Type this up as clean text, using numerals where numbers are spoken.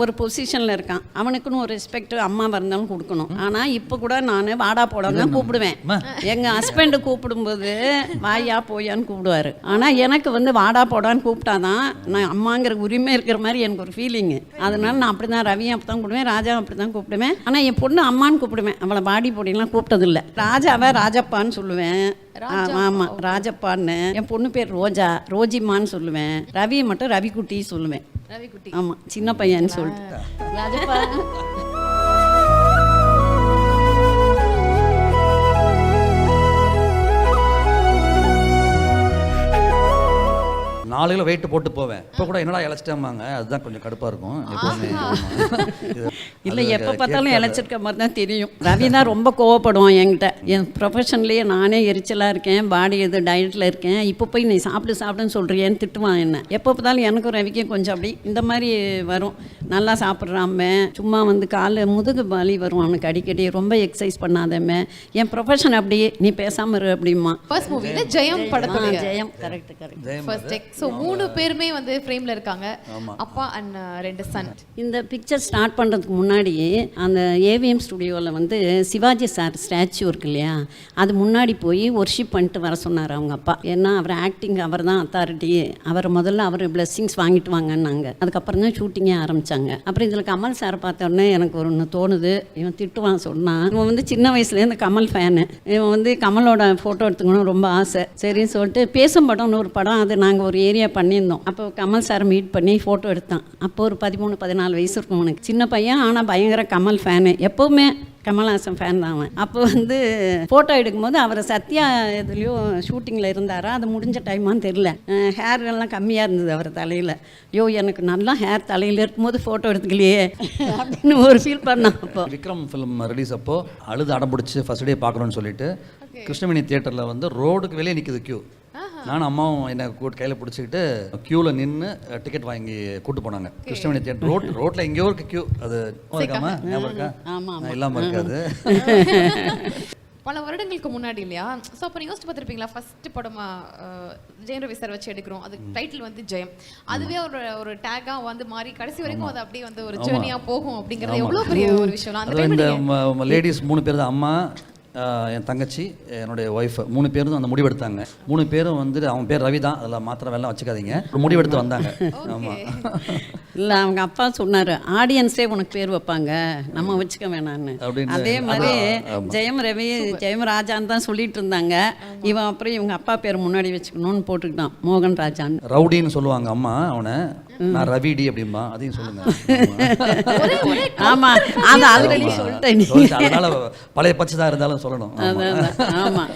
ஒரு பொசிஷனில் இருக்கான், அவனுக்குன்னு ஒரு ரெஸ்பெக்ட் அம்மா இருந்தாலும் கொடுக்கணும். ஆனால் இப்போ கூட நான் வாடா போடான்னு தான் கூப்பிடுவேன். எங்கள் ஹஸ்பண்டு கூப்பிடும்போது வாயா போயான்னு கூப்பிடுவார். ஆனால் எனக்கு வந்து வாடா போடான்னு கூப்பிட்டாதான் நான் அம்மாங்கிற உரிமை இருக்கிற மாதிரி எனக்கு ஒரு ஃபீலிங்கு. அதனால நான் அப்படி தான் ரவியும் அப்படி தான் கூப்பிடுவேன், ராஜாவும் அப்படி தான் கூப்பிடுவேன். ஆனால் என் பொண்ணு அம்மான்னு கூப்பிடுவேன், அவளை பாடி போடிலாம் கூப்பிட்டதில்லை. ராஜாவை ராஜப்பான்னு சொல்லுவேன். ஆமாம் ராஜப்பான்னு. என் பொண்ணு பேர் ரோஜா, ரோஜிமான்னு சொல்லுவேன். ரவியை மட்டும் ரவிக்குட்டி சொல்லுவேன். ரவிக்குட்டி ஆமாம், சின்ன பையன்னு சொல்லிட்டு ராஜப்பா. நாளையில வெயிட் போட்டு போவேன். இப்போ கூட என்னடா இழைச்சிட்டாமாங்க, அதுதான் கொஞ்சம் கடுப்பாக இருக்கும் எப்போவுமே. இல்லை எப்போ பார்த்தாலும் இழைச்சிருக்க மாதிரி தான் தெரியும். ரவி தான் ரொம்ப கோவப்படுவான் என்கிட்ட. என் ப்ரொஃபஷன்லேயே நானே எரிச்சலாக இருக்கேன், பாடி எது டயட்டில் இருக்கேன், இப்போ போய் நீ சாப்பிடுன்னு சொல்கிறியேன்னு திட்டுவான் என்ன. எப்போ பார்த்தாலும் எனக்கும் ரவிக்கும் கொஞ்சம் அப்படி இந்த மாதிரி வரும். நல்லா சாப்பிட்றாம சும்மா வந்து காலில் முதுகு வலி வரும் அவனுக்கு அடிக்கடி, ரொம்ப எக்ஸசைஸ் பண்ணாதமே. என் ப்ரொஃபஷன் அப்படியே நீ பேசாமல் இரு அப்படிமா. ஃபர்ஸ்ட் மூவில ஜெயம் படத்துல ஜெயம் கரெக்ட். ஸோ 3 பேருமே வந்து ஃப்ரேம்ல இருக்காங்க, அப்பா அண்ட் 2 சன். இந்த பிக்சர் ஸ்டார்ட் பண்ணுறதுக்கு முன்னாடி அந்த ஏவிஎம் ஸ்டுடியோவில் வந்து சிவாஜி சார் ஸ்டாச்சு இருக்கு இல்லையா, அது முன்னாடி போய் ஒர்ஷிப் பண்ணிட்டு வர சொன்னார் அவங்க அப்பா. ஏன்னா அவர் ஆக்டிங் அவர் தான் அத்தாரிட்டி, அவர் முதல்ல அவர் பிளெஸ்ஸிங்ஸ் வாங்கிட்டு வாங்கன்னாங்க. அதுக்கப்புறம் தான் ஷூட்டிங்கே ஆரம்பித்தாங்க. அப்புறம் இதில் கமல் சார் பார்த்தோன்னே எனக்கு ஒன்று தோணுது, இவன் திட்டுவான் சொன்னான். இவன் வந்து சின்ன வயசுலேருந்து கமல் ஃபேனு, இவன் வந்து கமலோட ஃபோட்டோ எடுத்துக்கணும் ரொம்ப ஆசை. சரின்னு சொல்லிட்டு பேசும் படம்னு ஒரு படம், அது நாங்கள் ஒரு ஏரியா பண்ணியிருந்தோம். அப்போ கமல் சார் மீட் பண்ணி ஃபோட்டோ எடுத்தான். அப்போ ஒரு 13-14 வயசு இருக்கும் அவனுக்கு, சின்ன பையன். ஆனால் பயங்கர கமல் ஃபேனு, எப்போவுமே கமல்ஹாசன் ஃபேன் தான் அவன். அப்போ வந்து ஃபோட்டோ எடுக்கும்போது அவர் சத்யா எதுலேயோ ஷூட்டிங்கில் இருந்தாரா, அது முடிஞ்ச டைமான்னு தெரியல. ஹேர் எல்லாம் கம்மியாக இருந்தது அவர் தலையில். ஐயோ எனக்கு நல்லா ஹேர் தலையில் இருக்கும்போது ஃபோட்டோ எடுத்துக்கலையே அப்படின்னு ஒரு ஃபீல் பண்ணான். அப்போ விக்ரம் ஃபிலிம் ரிலீஸ் அப்போ அழுது அடம்பிடிச்சு ஃபர்ஸ்ட் டே பார்க்கணும்னு சொல்லிட்டு கிருஷ்ணவேணி தியேட்டரில் வந்து ரோடுக்கு வெளியே நிற்குது க்யூ. நானும் அம்மாவும் என்னை கையில் பிடிச்சிக்கிட்டு க்யூவில் நின்று டிக்கெட் வாங்கி கூட்டு போனாங்க. கிருஷ்ணவேணி தியேட்டர் ரோட்டில் எங்கேயோ இருக்கு க்யூ. அது ஞாபகம் இருக்கா? இல்லாமல் இருக்காது. பல வருடங்களுக்கு முன்னாடி இல்லையா? ஸோ அப்போ நீங்கள் யோசிச்சு பார்த்துருப்பீங்களா, ஃபர்ஸ்ட் படமா ஜெயம் ரவி சார் வச்சு எடுக்கிறோம், அது டைட்டில் வந்து ஜெயம், அதுவே ஒரு டேக்காக வந்து மாறி கடைசி வரைக்கும் அது அப்படியே வந்து ஒரு ஜேர்னியாக போகும் அப்படிங்கிறது எவ்வளோ பெரிய ஒரு விஷயம். அந்த இந்த லேடிஸ் 3 பேர் தான், அம்மா, என் தங்கச்சி, என்னுடைய ஒய்ஃப், 3 பேரும் அந்த முடிவெடுத்தாங்க. 3 பேரும் வந்து அவன் பேர் ரவி தான், அதில் மாத்திரம் வெள்ளம் வச்சுக்காதீங்க, முடிவெடுத்து வந்தாங்க. ஆமாம். இல்லை அவங்க அப்பா சொன்னார், ஆடியன்ஸே உனக்கு பேர் வைப்பாங்க, நம்ம வச்சுக்க வேணான்னு. அதே மாதிரி ஜெயம் ரவி ஜெயம் ராஜான்னு தான் சொல்லிட்டு இருந்தாங்க. இவன் அப்புறம் இவங்க அப்பா பேர் முன்னாடி வச்சுக்கணும்னு போட்டுக்கிட்டான், மோகன் ராஜான்னு. ரவுடின்னு சொல்லுவாங்க அம்மா அவனை, நான் ரவிடி அப்படிம்பா, அதையும் சொல்லுங்க. ஆமாம், அது ஆல்ரெடி சொல்லிட்டேன். அதனால பழைய பச்சை தான் இருந்தாலும் சொல்லணும். ஆமாம்.